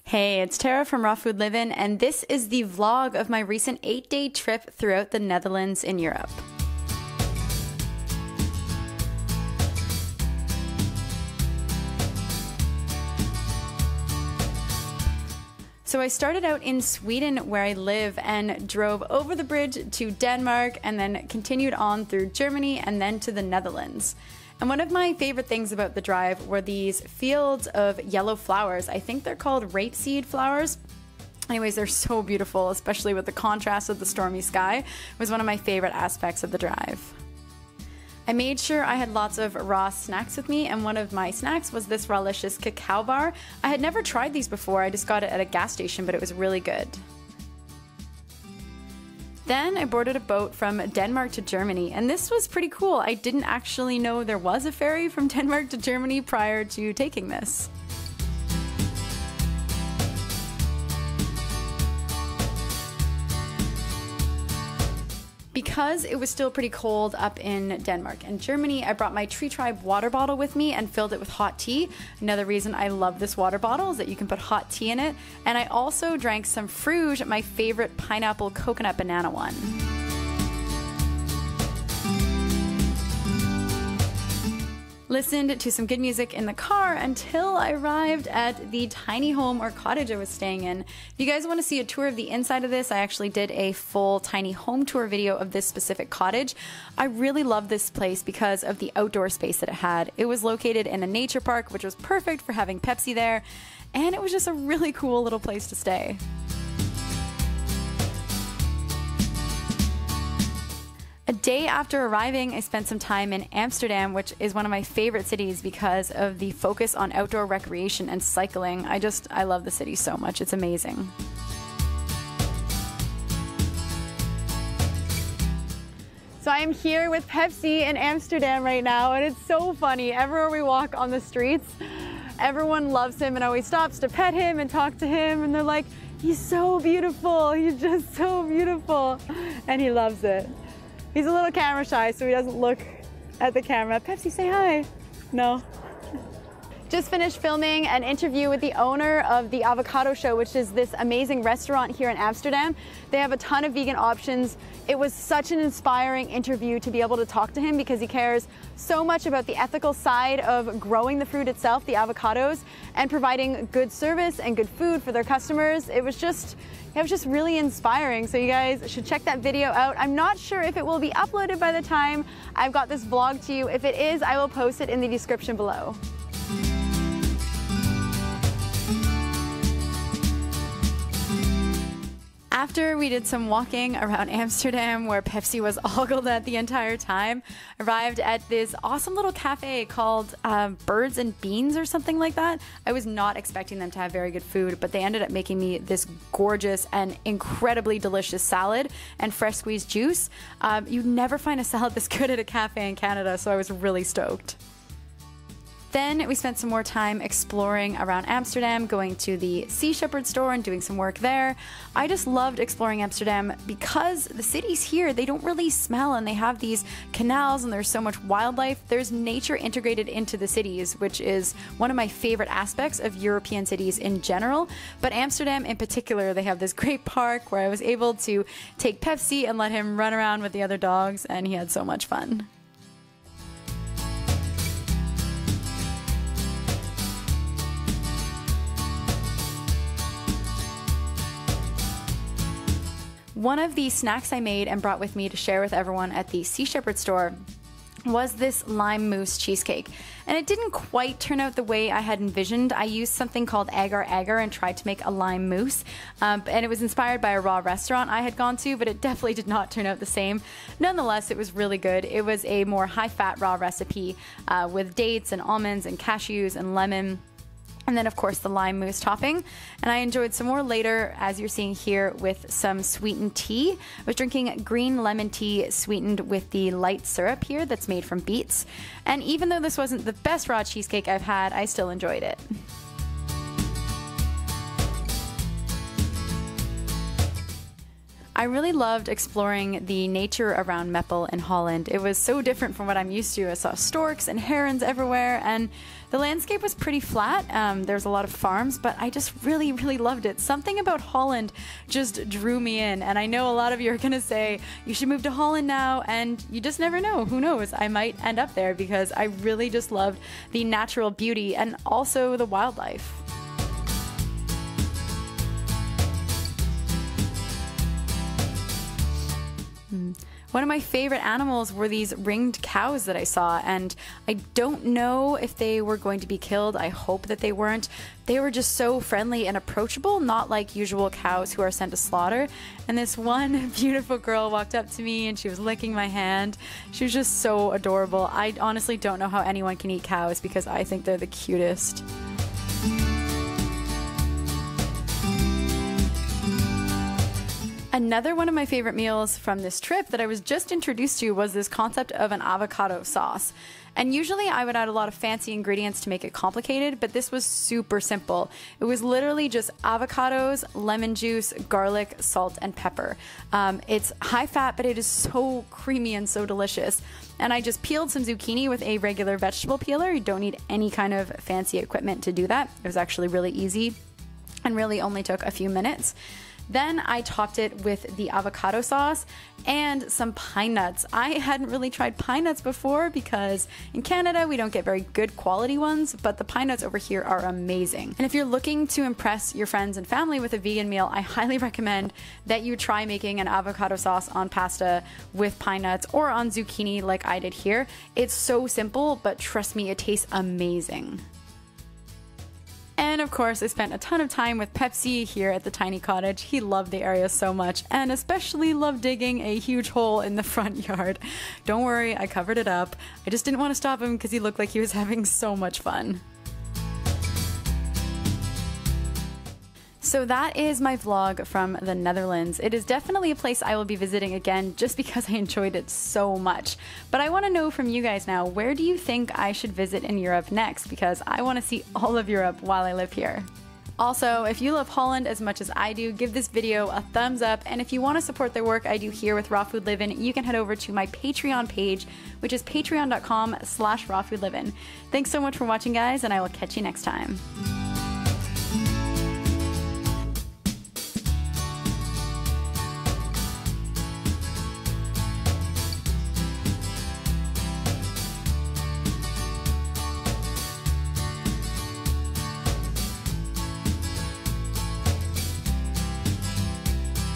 Hey, it's Tara from Raw Food Livin', and this is the vlog of my recent 8-day trip throughout the Netherlands in Europe. So I started out in Sweden where I live and drove over the bridge to Denmark and then continued on through Germany and then to the Netherlands. And one of my favorite things about the drive were these fields of yellow flowers. I think they're called rapeseed flowers. Anyways, they're so beautiful, especially with the contrast of the stormy sky. It was one of my favorite aspects of the drive. I made sure I had lots of raw snacks with me, and one of my snacks was this Rawlicious cacao bar. I had never tried these before, I just got it at a gas station, but it was really good. Then I boarded a boat from Denmark to Germany, and this was pretty cool. I didn't actually know there was a ferry from Denmark to Germany prior to taking this. Because it was still pretty cold up in Denmark and Germany, I brought my Tree Tribe water bottle with me and filled it with hot tea. Another reason I love this water bottle is that you can put hot tea in it. And I also drank some Fruge, my favorite pineapple coconut banana one. Listened to some good music in the car until I arrived at the tiny home or cottage I was staying in. If you guys want to see a tour of the inside of this, I actually did a full tiny home tour video of this specific cottage. I really love this place because of the outdoor space that it had. It was located in a nature park, which was perfect for having Pepsi there, and it was just a really cool little place to stay. A day after arriving, I spent some time in Amsterdam, which is one of my favorite cities because of the focus on outdoor recreation and cycling. I love the city so much. It's amazing. So I am here with Pepsi in Amsterdam right now, and it's so funny. Everywhere we walk on the streets, everyone loves him and always stops to pet him and talk to him, and they're like, he's so beautiful, he's just so beautiful, and he loves it. He's a little camera shy, so he doesn't look at the camera. Pepsi, say hi. No. Just finished filming an interview with the owner of the Avocado Show, which is this amazing restaurant here in Amsterdam. They have a ton of vegan options. It was such an inspiring interview to be able to talk to him because he cares so much about the ethical side of growing the fruit itself, the avocados, and providing good service and good food for their customers. It was just really inspiring, so you guys should check that video out. I'm not sure if it will be uploaded by the time I've got this vlog to you. If it is, I will post it in the description below. After we did some walking around Amsterdam where Pepsi was ogled at the entire time, arrived at this awesome little cafe called Birds and Beans or something like that. I was not expecting them to have very good food, but they ended up making me this gorgeous and incredibly delicious salad and fresh squeezed juice. You'd never find a salad this good at a cafe in Canada, so I was really stoked. Then we spent some more time exploring around Amsterdam, going to the Sea Shepherd store and doing some work there. I just loved exploring Amsterdam because the cities here, they don't really smell, and they have these canals and there's so much wildlife. There's nature integrated into the cities, which is one of my favorite aspects of European cities in general. But Amsterdam in particular, they have this great park where I was able to take Pepsi and let him run around with the other dogs, and he had so much fun. One of the snacks I made and brought with me to share with everyone at the Sea Shepherd store was this lime mousse cheesecake. And it didn't quite turn out the way I had envisioned. I used something called agar-agar and tried to make a lime mousse. And it was inspired by a raw restaurant I had gone to, but it definitely did not turn out the same. Nonetheless, it was really good. It was a more high-fat raw recipe with dates and almonds and cashews and lemon. And then, of course, the lime mousse topping. And I enjoyed some more later, as you're seeing here, with some sweetened tea. I was drinking green lemon tea sweetened with the light syrup here that's made from beets. And even though this wasn't the best raw cheesecake I've had, I still enjoyed it. I really loved exploring the nature around Meppel in Holland. It was so different from what I'm used to. I saw storks and herons everywhere, and the landscape was pretty flat. There's a lot of farms, but I just really, really loved it. Something about Holland just drew me in, and I know a lot of you are gonna say, you should move to Holland now, and you just never know. Who knows? I might end up there because I really just loved the natural beauty and also the wildlife. One of my favorite animals were these ringed cows that I saw, and I don't know if they were going to be killed. I hope that they weren't. They were just so friendly and approachable, not like usual cows who are sent to slaughter. And this one beautiful girl walked up to me and she was licking my hand. She was just so adorable. I honestly don't know how anyone can eat cows because I think they're the cutest. Another one of my favorite meals from this trip that I was just introduced to was this concept of an avocado sauce. And usually I would add a lot of fancy ingredients to make it complicated, but this was super simple. It was literally just avocados, lemon juice, garlic, salt, and pepper. It's high fat, but it is so creamy and so delicious. And I just peeled some zucchini with a regular vegetable peeler. You don't need any kind of fancy equipment to do that. It was actually really easy and really only took a few minutes. Then I topped it with the avocado sauce and some pine nuts. I hadn't really tried pine nuts before because in Canada we don't get very good quality ones, but the pine nuts over here are amazing. And if you're looking to impress your friends and family with a vegan meal, I highly recommend that you try making an avocado sauce on pasta with pine nuts or on zucchini like I did here. It's so simple, but trust me, it tastes amazing. And of course, I spent a ton of time with Pepsi here at the tiny cottage. He loved the area so much, and especially loved digging a huge hole in the front yard. Don't worry, I covered it up. I just didn't want to stop him because he looked like he was having so much fun. So that is my vlog from the Netherlands. It is definitely a place I will be visiting again just because I enjoyed it so much. But I want to know from you guys now, where do you think I should visit in Europe next? Because I want to see all of Europe while I live here. Also, if you love Holland as much as I do, give this video a thumbs up, and if you want to support the work I do here with Raw Food Livin', you can head over to my Patreon page, which is patreon.com/rawfoodlivin'. Thanks so much for watching, guys, and I will catch you next time.